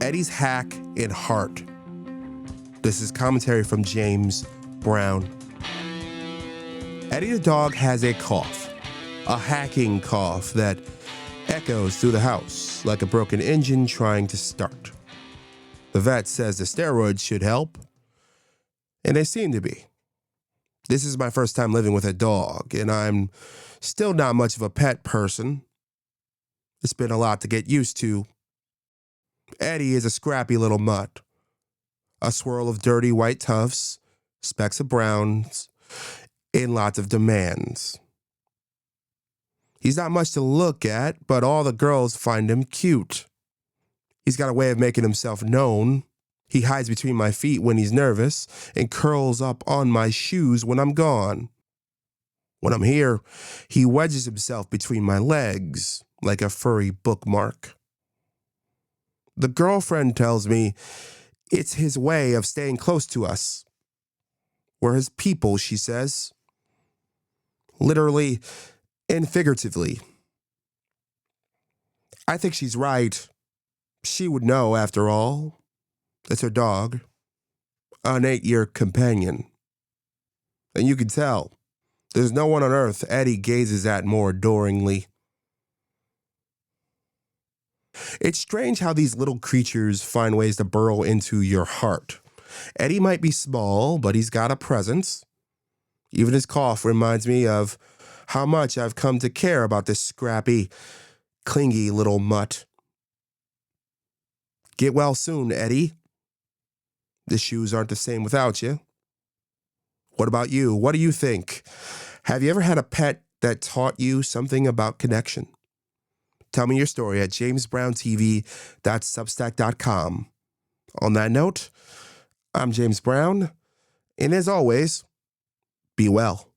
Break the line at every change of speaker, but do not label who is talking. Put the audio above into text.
Eddie's hack in heart. This is commentary from James Brown. Eddie the dog has a cough, a hacking cough that echoes through the house like a broken engine trying to start. The vet says the steroids should help, and they seem to be. This is my first time living with a dog, and I'm still not much of a pet person. It's been a lot to get used to. Eddie is a scrappy little mutt, a swirl of dirty white tufts, specks of browns, and lots of demands. He's not much to look at, but all the girls find him cute. He's got a way of making himself known. He hides between my feet when he's nervous and curls up on my shoes when I'm gone. When I'm here, he wedges himself between my legs like a furry bookmark. The girlfriend tells me it's his way of staying close to us. We're his people, she says. Literally and figuratively. I think she's right. She would know, after all. It's her dog, an 8-year companion. And you can tell, there's no one on earth Eddie gazes at more adoringly. It's strange how these little creatures find ways to burrow into your heart. Eddie might be small, but he's got a presence. Even his cough reminds me of how much I've come to care about this scrappy, clingy little mutt. Get well soon, Eddie. The shoes aren't the same without you. What about you? What do you think? Have you ever had a pet that taught you something about connection? Tell me your story at jamesbrowntv.substack.com. On that note, I'm James Brown, and as always, be well.